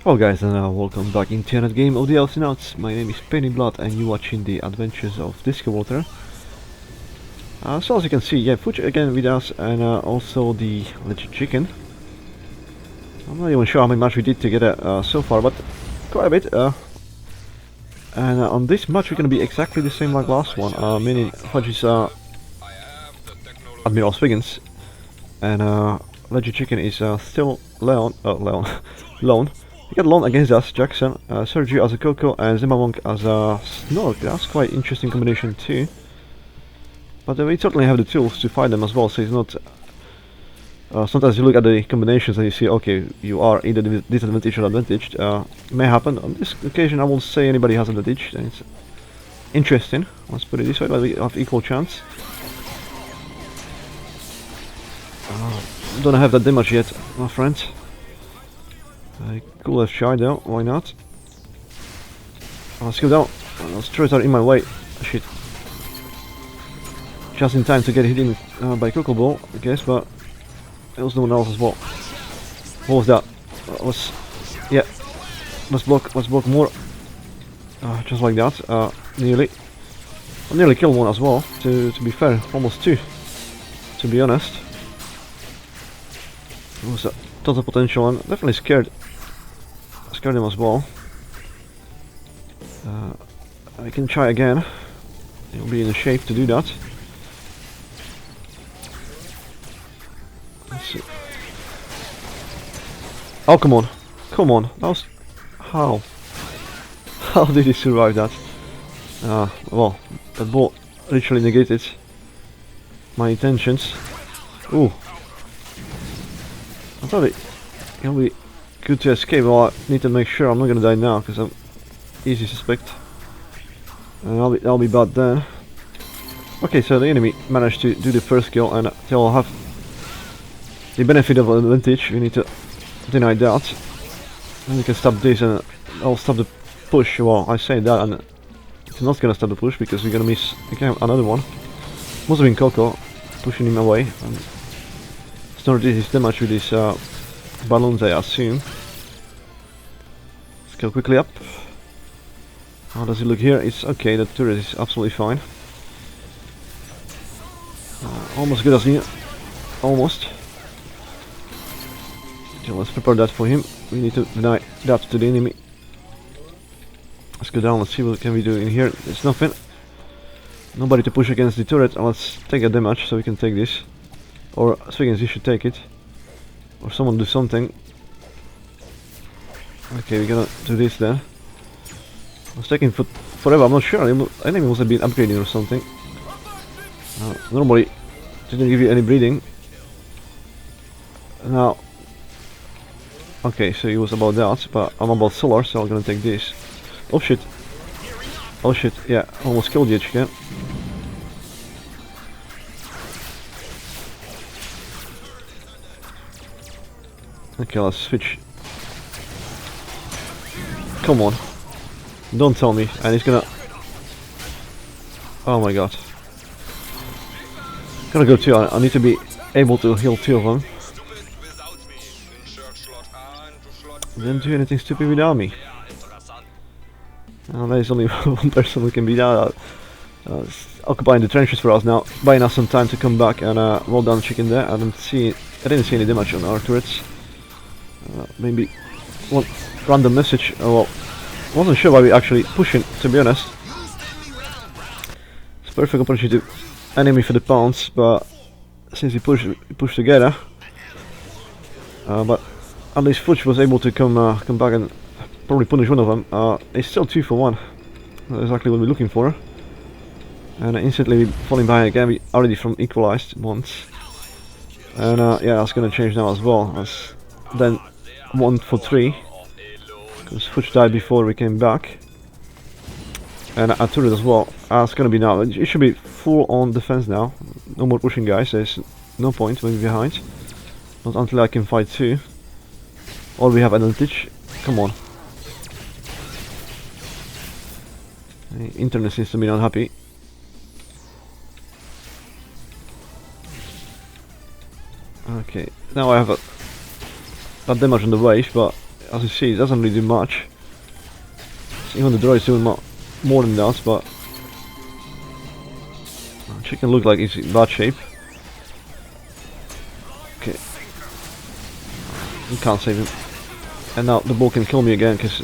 Hello guys, and welcome back into another game of the Elsinauts. My name is Penny Blood and you're watching the adventures of Discowater. So as you can see, yeah, Fudge again with us, and also the Legitchicken. I'm not even sure how much we did together so far, but quite a bit. And on this match we're gonna be exactly the same like last one, meaning Fudge is Admiral Swiggins, and Legitchicken is still Leon. Lone. We got Lone against us, Jakson, Sergiou as a Coco, and Zemavong as a Snork. That's quite interesting combination too. But we certainly have the tools to fight them as well, so it's not... sometimes you look at the combinations and you see, okay, you are either disadvantaged or advantaged. May happen. On this occasion I won't say anybody has advantage. It's interesting, let's put it this way, but we have equal chance. Don't have that damage yet, my friend. Cool left shy though, why not? Let's go down. Those turrets are in my way. Shit. Just in time to get hit in by Coco Ball, I guess, but there was no one else as well. What was that? Yeah. Let's block more. Just like that. Nearly. I nearly killed one as well, to be fair. Almost two, to be honest. It was a total potential one. Definitely scared him as well. I can try again. He'll be in the shape to do that. Let's see. Oh, come on. Come on. That was... How? How did he survive that? Well, that ball literally negated my intentions. Ooh. I thought it'll be good to escape. Well, I need to make sure I'm not gonna die now, because I'm easy suspect. And I'll be bad then. Okay, so the enemy managed to do the first kill, and they'll have the benefit of an advantage. We need to deny that. And we can stop this, and I'll stop the push. Well, I say that, and it's not gonna stop the push because we're gonna miss again another one. Must have been Coco pushing him away. And it's not this damage with these balloons, I assume. Let's go quickly up. How does it look here? It's okay, the turret is absolutely fine. Almost good as here. Almost. Okay, let's prepare that for him. We need to deny that to the enemy. Let's go down, let's see what can we do in here. There's nothing. Nobody to push against the turret. Let's take a damage so we can take this. Or Swiggins, you should take it. Or someone do something. Okay, we're gonna do this then. I was taking forever, I'm not sure. Enemy must have been upgrading or something. Normally didn't give you any breathing. Now, okay, so he was about that, but I'm about solar, so I'm gonna take this. Oh shit! Oh shit! Yeah, almost killed you again. Okay, let's switch. Come on. Don't tell me. And he's gonna... Oh my god. Gotta go too. I need to be able to heal two of them. Didn't do anything stupid without me. There is only one person who can be that. Occupying the trenches for us now, buying us some time to come back, and well done, chicken there. I didn't see any damage on our turrets. Maybe one random message. Well, wasn't sure why we actually pushing, to be honest. It's perfect opportunity to enemy for the pounce, but since we push together, but at least Fudge was able to come back and probably punish one of them. It's still 2 for 1. That's exactly what we're looking for. And instantly we're falling behind again. We already from equalized once, and yeah, that's gonna change now as well. That's then 1 for 3. Because Fudge died before we came back. And a turret as well. It's gonna be now. It should be full on defense now. No more pushing, guys. There's no point moving behind. Not until I can fight too. Or we have advantage. Come on. The internet seems to be not happy. Okay, now I have that damage on the wave, but as you see, it doesn't really do much. Even the droid is doing more than that, but chicken looks like he's in bad shape. Okay, you can't save him, and now the ball can kill me again because.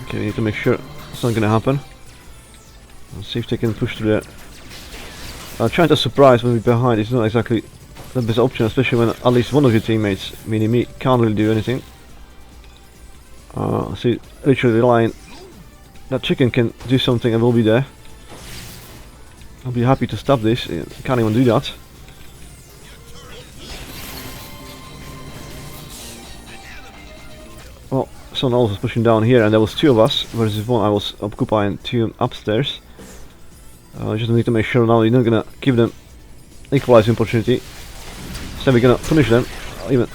Okay, we need to make sure it's not gonna happen. Let's see if they can push through there. Trying to surprise when we're behind is not exactly the best option, especially when at least one of your teammates, meaning me, can't really do anything. So literally relying that chicken can do something and will be there. I'll be happy to stop this. Can't even do that. Well, someone else was pushing down here, and there was two of us versus one. I was occupying two upstairs. Just need to make sure now you're not gonna give them equalizing opportunity. So we're gonna punish them even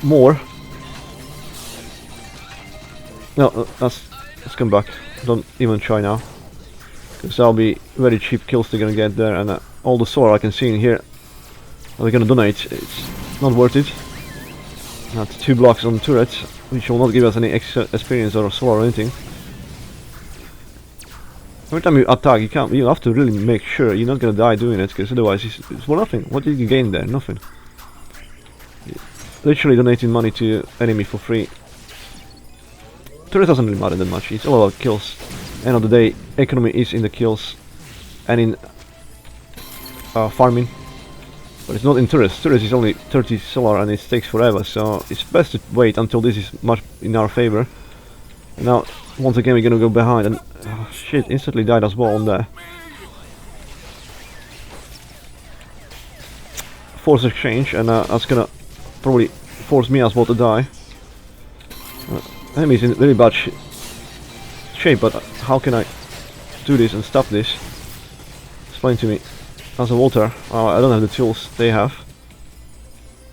more. No, let's come back. Don't even try now, because that'll be very cheap kills they're gonna get there, and all the solar I can see in here that we're gonna donate, it's not worth it. That's 2 blocks on the turret, which will not give us any extra experience or solar or anything. Every time you attack, you have to really make sure you're not gonna die doing it, because otherwise it's for nothing. What did you gain there? Nothing. You're literally donating money to enemy for free. Turret doesn't really matter that much. It's all about kills. End of the day, economy is in the kills and in farming, but it's not in turrets. Turrets is only 30 solar and it takes forever, so it's best to wait until this is much in our favor. And now, once again, we're gonna go behind, and shit, instantly died as well on there. Force exchange, and that's gonna probably force me as well to die. Enemy's in very bad shape, but how can I do this and stop this? Explain to me. As a Walter, I don't have the tools they have,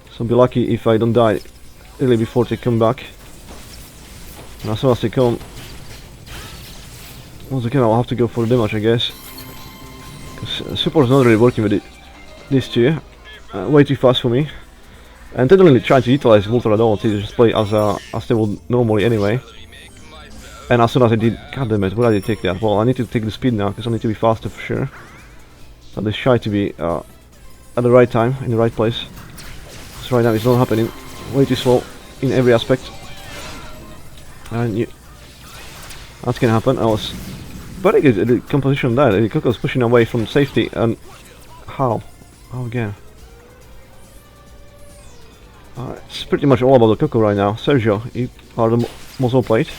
so be lucky if I don't die really before they come back. And as soon as they come, once again I'll have to go for the damage, I guess, because support is not really working with these two. Way too fast for me. And they don't really try to utilize Walter at all, they just play as they would normally anyway. And as soon as I did, god damn it, where did I take that? Well, I need to take the speed now, because I need to be faster for sure. So they try to be at the right time, in the right place. So right now it's not happening, way too slow in every aspect. And that's gonna happen. I was very good at the composition there, the Coco was pushing away from safety, and how? How again? It's pretty much all about the Coco right now. Sergio, you are the most well played.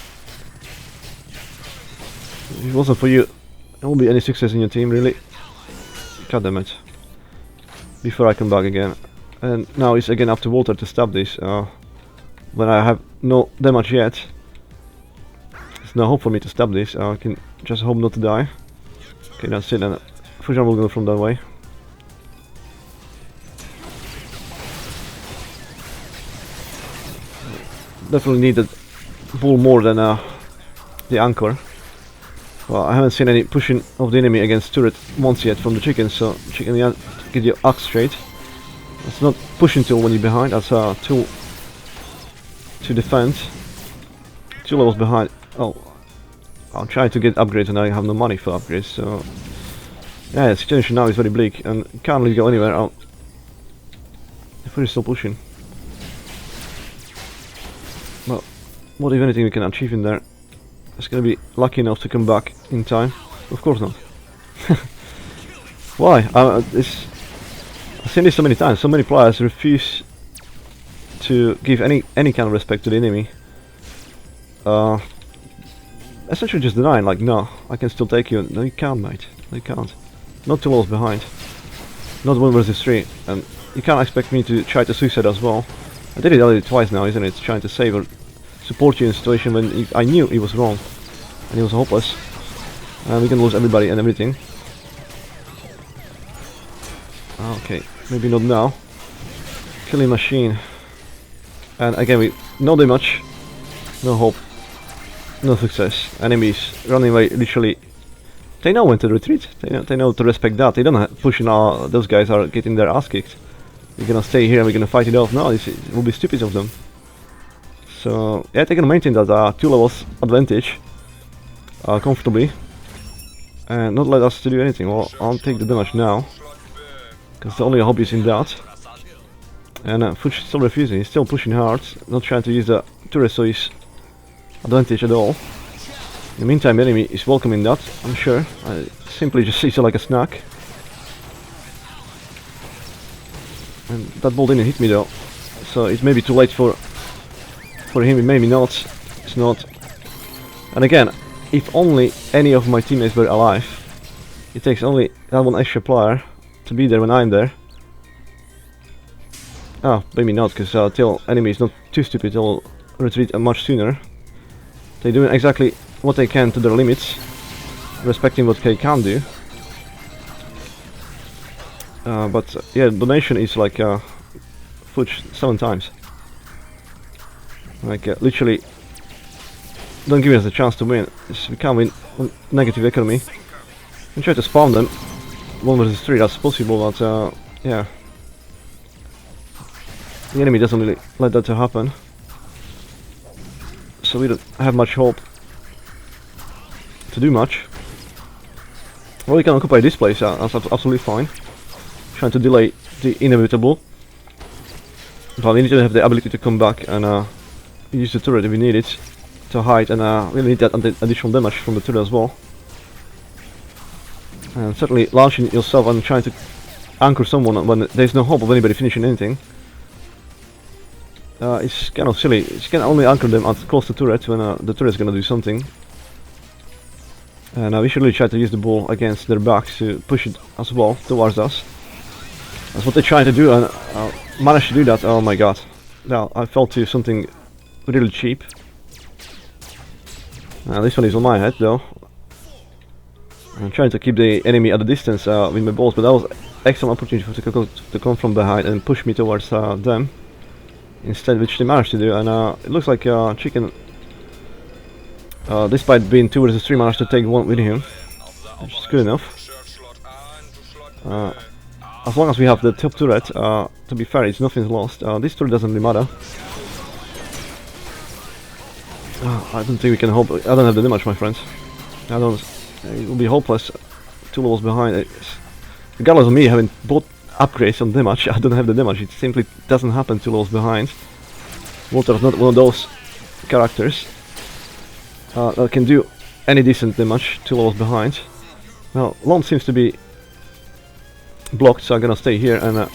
If it wasn't for you, there won't be any success in your team, really. God damn it. Before I come back again. And now it's again up to Walter to stop this. When I have no damage yet, there's no hope for me to stop this. I can just hope not to die. Okay, that's it, and Fusion will go from that way. Definitely need the bull more than the anchor. Well, I haven't seen any pushing of the enemy against turret once yet from the chicken, so chicken, you have to get your axe straight. It's not pushing tool when you're behind, that's a tool to defend. 2 levels behind. Oh, I'll try to get upgrades and I have no money for upgrades, so yeah, the situation now is very bleak and can't really go anywhere. If we're still pushing. Well, what if anything we can achieve in there? It's gonna be lucky enough to come back in time. Of course not. Why? I've seen this so many times. So many players refuse to give any kind of respect to the enemy. Essentially just denying, like, no, I can still take you. No, you can't, mate. No, you can't. Not 2 levels behind. Not 1 versus 3. And you can't expect me to try to suicide as well. I did it already twice now, isn't it? Trying to save or support you in a situation when I knew he was wrong and he was hopeless. We can lose everybody and everything. Okay, maybe not now. Killing machine. And again, we no damage, no hope, no success. Enemies running away. Literally, they know when to retreat. They know to respect that. They don't push in. Those guys are getting their ass kicked. we're gonna stay here and we're gonna fight it off. No, it will be stupid of them. So yeah, they're gonna maintain that 2 levels advantage comfortably and not let us to do anything. Well, I'll take the damage now because the only hope is in that. And Fudge still refusing. He's still pushing hard, not trying to use the turret so his advantage at all. In the meantime, the enemy is welcoming that, I'm sure. I simply just sees it like a snack. And that ball didn't hit me though, so it may be too late for him, maybe not. It's not. And again, if only any of my teammates were alive, it takes only that one extra player to be there when I'm there. Ah, maybe not, because till enemy is not too stupid, they'll retreat much sooner. They're doing exactly what they can to their limits, respecting what they can do. But yeah, donation is like Fudge 7 times. Like literally, don't give us a chance to win. We can't win on negative economy. And try to spawn them 1 versus 3. That's possible, but yeah, the enemy doesn't really let that to happen. So we don't have much hope to do much. Well, we can occupy this place. That's absolutely fine. Trying to delay the inevitable, but we need to have the ability to come back and use the turret if we need it to hide, and really need that additional damage from the turret as well. And certainly launching yourself and trying to anchor someone when there's no hope of anybody finishing anything, it's kind of silly. You can only anchor them at close to turret when the turret is gonna do something. And we should really try to use the ball against their backs to push it as well towards us. That's what they're trying to do, and managed to do that. Oh my god. Now I fell to something really cheap. This one is on my head though. I'm trying to keep the enemy at a distance with my balls, but that was excellent opportunity to come from behind and push me towards them instead, which they managed to do. And it looks like Chicken, despite being 2 versus 3, managed to take one with him, which is good enough. As long as we have the top turret, to be fair, it's nothing's lost. This turret doesn't really matter. I don't think we can hope. I don't have the damage, my friends. I don't. It will be hopeless. 2 levels behind. Regardless of me having both upgrades on damage, I don't have the damage. It simply doesn't happen 2 levels behind. Walter is not one of those characters that can do any decent damage 2 levels behind. Now, Lon seems to be blocked, so I'm gonna stay here and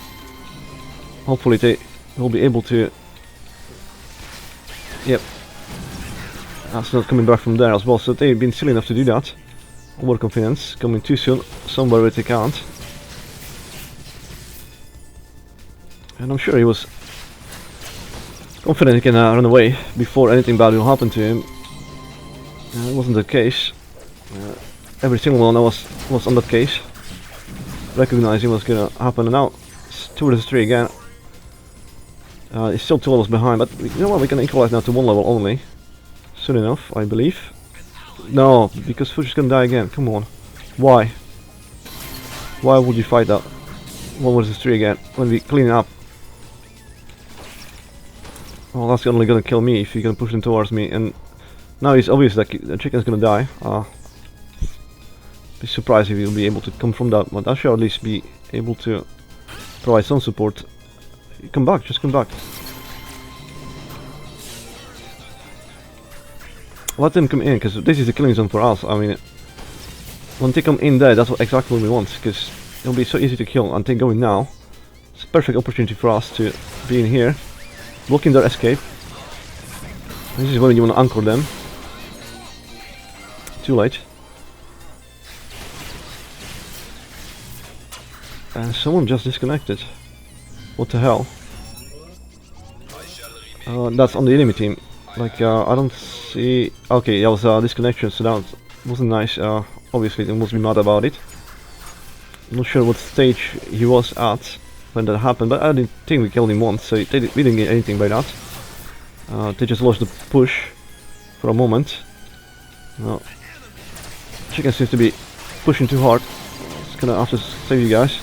hopefully they will be able to. Yep, that's not coming back from there as well, so they've been silly enough to do that. Overconfidence, coming too soon somewhere where they can't. And I'm sure he was confident he can run away before anything bad will happen to him. It wasn't the case. Every single one was on that case, recognizing what's gonna happen. And now it's 2 versus 3 again. It's still 2 levels behind, but you know what? We can equalize now to 1 level only soon enough, I believe. No, because Fudge is gonna die again. Come on, why? Why would you fight that 1 versus 3 again when we clean up? Well, that's only gonna kill me if you're gonna push them towards me. And now it's obvious that the chicken's gonna die. Be surprised if he'll be able to come from that, but I should at least be able to provide some support. Come back, just come back. Let them come in, because this is the killing zone for us. I mean, when they come in there, that's exactly what we want, because it'll be so easy to kill. And they go in now. It's a perfect opportunity for us to be in here, blocking their escape. This is when you want to anchor them. Too late. And someone just disconnected. What the hell? That's on the enemy team. Like, I don't see. Okay, that was a disconnection, so that wasn't nice. Obviously, they must be mad about it. I'm not sure what stage he was at when that happened, but I didn't think we killed him once, so we didn't get anything by that. They just lost the push for a moment. No. Chicken seems to be pushing too hard. It's gonna have to save you guys.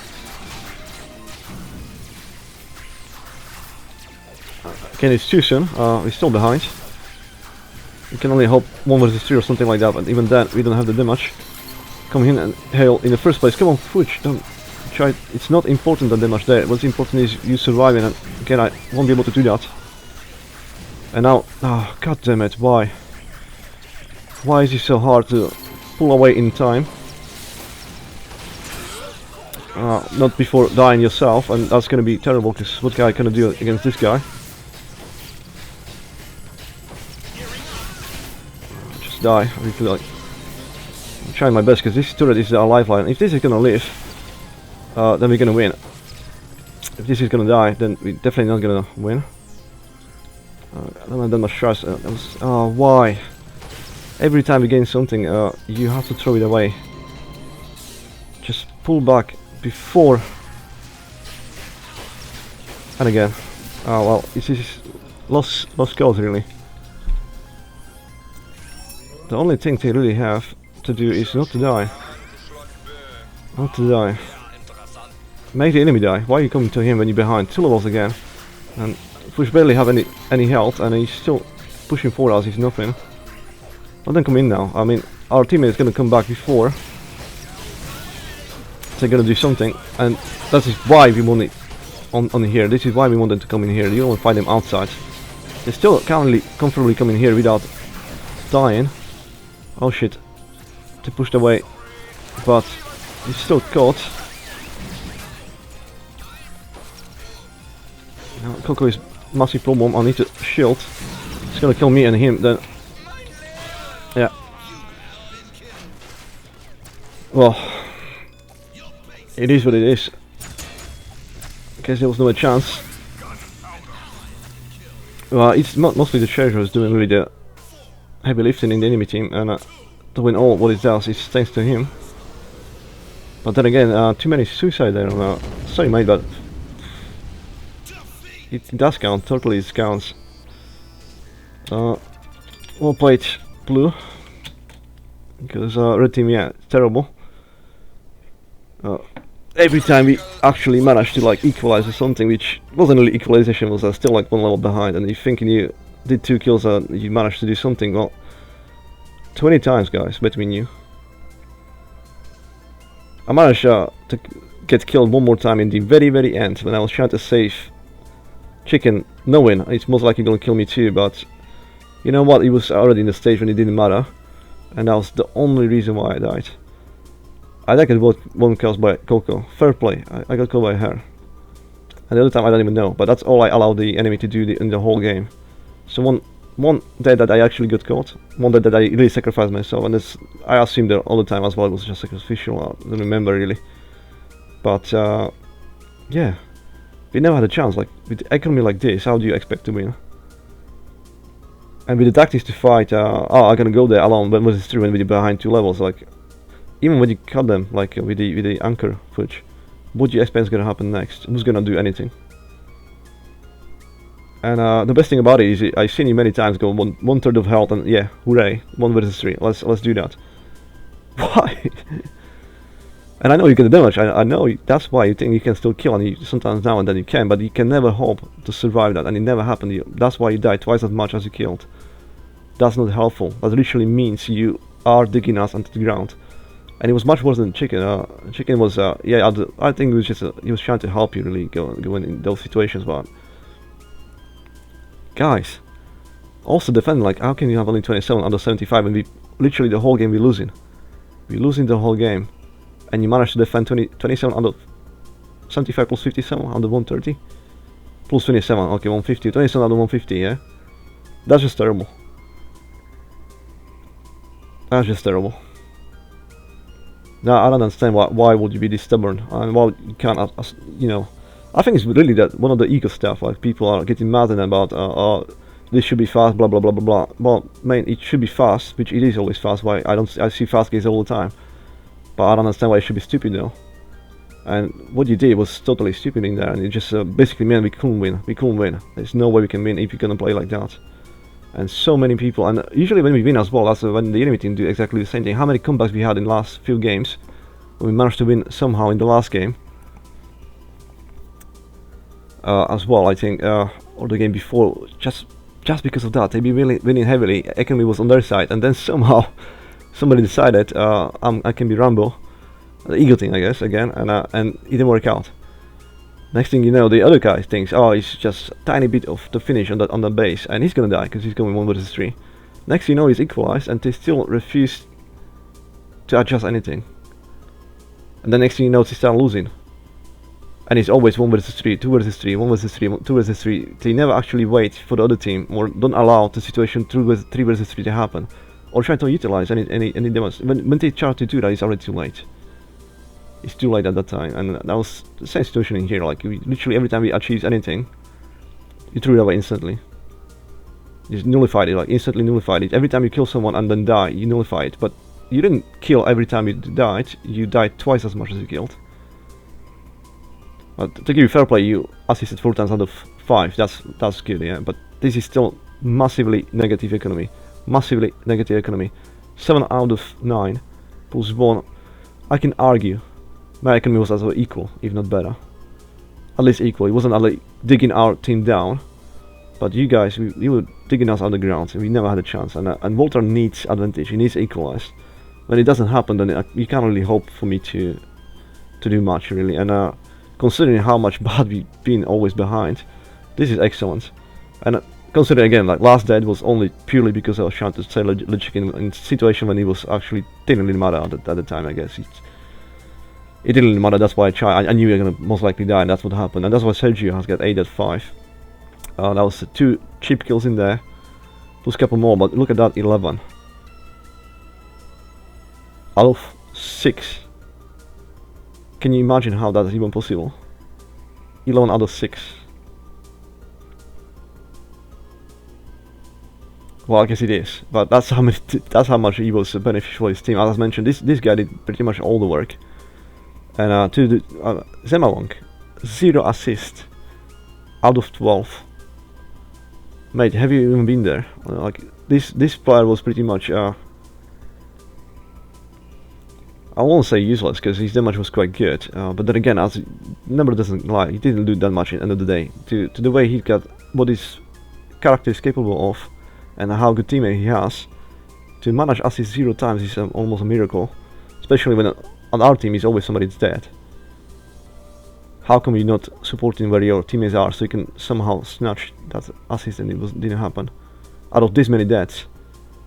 Again, it's too soon. We're still behind. We can only hope 1 versus 3 or something like that, but even then, we don't have the damage. Come in and hail in the first place. Come on, Fudge, don't try. It's not important the damage there. What's important is you surviving, and again, I won't be able to do that. And now, oh, god damn it, why? Why is it so hard to pull away in time? Not before dying yourself, and that's gonna be terrible, because what guy can I do against this guy? Just die. I really feel like I'm trying my best, because this turret is our lifeline. If this is gonna live, then we're gonna win. If this is gonna die, then we're definitely not gonna win. I don't have that much trust. Why? Every time you gain something, you have to throw it away. Just pull back before. And again. Oh well, this is lost cause really. The only thing they really have to do is not to die. Not to die. Make the enemy die. Why are you coming to him when you're behind? 2 levels again. And Fudge barely have any health, and he's still pushing for us. He's nothing. Let them come in now. I mean, our teammate is gonna come back before. They're gonna do something, and that is why we want it on here. This is why we want them to come in here. You don't want to fight them outside. They still can't comfortably come in here without dying. Oh shit! They pushed away, but he's still caught. Now, Coco is massive problem. I need to shield. It's gonna kill me and him. Then, yeah. Well, it is what it is. Guess there was no chance. Well, it's mostly the treasure is doing really the heavy lifting in the enemy team, and to win all what it does is thanks to him. But then again, too many suicide there. Sorry mate, but it does count. Totally it counts. Well played, Blue. Because red team, yeah, it's terrible. Every time we actually managed to like equalize or something, which wasn't really equalization, was still like 1 level behind, and you thinking you did 2 kills and you managed to do something, well, 20 times guys, between you. I managed to get killed 1 more time in the very end when I was trying to save Chicken, knowing it's most likely gonna kill me too, but you know what, it was already in the stage when it didn't matter, and that was the only reason why I died. I did get 1 kills by Coco. Fair play. I got killed by her. And the other time I don't even know. But that's all I allowed the enemy to do in the whole game. So one day that I actually got caught. One day that I really sacrificed myself. And this, I assumed that all the time as well. It was just sacrificial. I don't remember really. But yeah. We never had a chance. Like with the economy like this, how do you expect to win? And with the tactics to fight, I'm gonna go there alone. But it's true when we're behind 2 levels. Like, even when you cut them, like with the anchor Fudge, what do you expect is gonna happen next? Who's gonna do anything? And the best thing about it is I've seen you many times go one third of health, and yeah, hooray, 1 versus 3. Let's do that. Why? And I know you get the damage. I know that's why you think you can still kill, and you sometimes now and then you can, but you can never hope to survive that, and it never happened. That's why you die twice as much as you killed. That's not helpful. That literally means you are digging us onto the ground. And it was much worse than Chicken. Chicken was, yeah, I think it was just, he was trying to help you really go in those situations, but guys, also defend, like, how can you have only 27 out of 75 and we literally the whole game we're losing? We're losing the whole game, and you managed to defend 27 out of 75 plus 57 out of 130? Plus 27, okay, 150, 27 out of 150, yeah? That's just terrible. That's just terrible. Now I don't understand why would you be this stubborn, and why you can't, you know. I think it's really that one of the ego stuff, like people are getting mad about, oh, this should be fast, blah blah blah blah blah. Well, man, it should be fast, which it is always fast. Why I see fast games all the time, but I don't understand why it should be stupid though. And what you did was totally stupid in there, and it just basically meant we couldn't win. We couldn't win. There's no way we can win if you're gonna play like that. And so many people, and usually when we win as well, that's when the enemy team do exactly the same thing. How many comebacks we had in the last few games, when we managed to win somehow in the last game as well. I think or the game before, just because of that. They'd be winning heavily. Economy was on their side, and then somehow somebody decided I can be Rambo, the eagle thing, I guess, again, and it didn't work out. Next thing you know, the other guy thinks, oh, it's just a tiny bit of the finish on the base, and he's gonna die because he's going 1 versus 3. Next thing you know, he's equalized, and they still refuse to adjust anything. And the next thing you know, they start losing. And it's always 1 versus 3, 2 versus 3, 1 versus 3, 2 versus 3. They never actually wait for the other team, or don't allow the situation 3 versus 3 to happen, or try to utilize any damage. When they try to do that, it's already too late. It's too late at that time, and that was the same situation in here. Like, literally every time we achieved anything, you threw it away instantly. You just nullified it, like instantly nullified it. Every time you kill someone and then die, you nullify it. But you didn't kill every time you died twice as much as you killed. But to give you fair play, you assisted 4 times out of 5. That's good, yeah. But this is still massively negative economy. Massively negative economy. 7 out of 9 plus 1. I can argue my economy was as well equal, if not better. At least equal. It wasn't like digging our team down, but you guys, we were digging us out of the ground, and we never had a chance. And Walter needs advantage. He needs equalize. When it doesn't happen, then you can't really hope for me to do much, really. And considering how much bad we've been always behind, this is excellent. And considering again, like last dead was only purely because I was trying to say Legitchicken in a situation when he was actually didn't really matter at the time, I guess. It didn't really matter, that's why I tried. I knew we were gonna most likely die, and that's what happened. And that's why Sergiou has got 8 at 5. That was 2 cheap kills in there, plus a couple more, but look at that, 11. Out of 6. Can you imagine how that is even possible? 11 out of 6. Well, I guess it is, but that's how much he was beneficial for his team. As I mentioned, this guy did pretty much all the work. And to the Zemavong, 0 assist out of 12. Mate, have you even been there? Like this player was pretty much I won't say useless because his damage was quite good, but then again, as number doesn't lie, he didn't do that much at the end of the day. To the way he got what his character is capable of, and how good teammate he has, to manage assist 0 times is almost a miracle, especially when on our team is always somebody that's dead. How come you're not supporting where your teammates are so you can somehow snatch that assist, and it didn't happen? Out of this many deaths,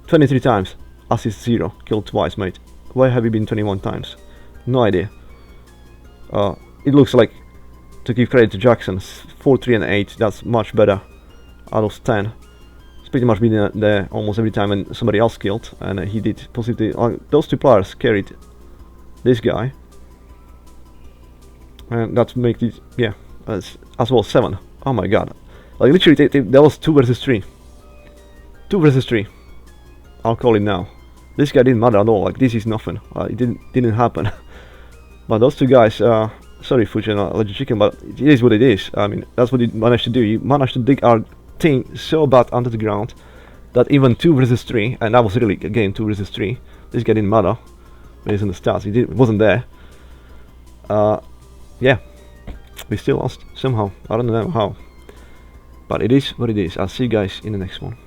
23 times, assist 0, killed twice, mate. Why have you been 21 times? No idea. It looks like, to give credit to Jakson, 4, 3 and 8, that's much better out of 10. It's pretty much been there almost every time when somebody else killed, and he did positively. Those 2 players carried this guy, and that makes it, yeah, as well 7. Oh my god, like literally that was 2 versus 3. 2 versus 3. I'll call it now. This guy didn't matter at all. Like, this is nothing. It didn't happen. But those 2 guys, sorry Fudge and Legitchicken, but it is what it is. I mean, that's what you managed to do. You managed to dig our team so bad under the ground that even 2 versus 3, and that was really again 2 versus 3. This guy didn't matter. Based on the stats, it wasn't there. Yeah, we still lost somehow. I don't know how, but it is what it is. I'll see you guys in the next one.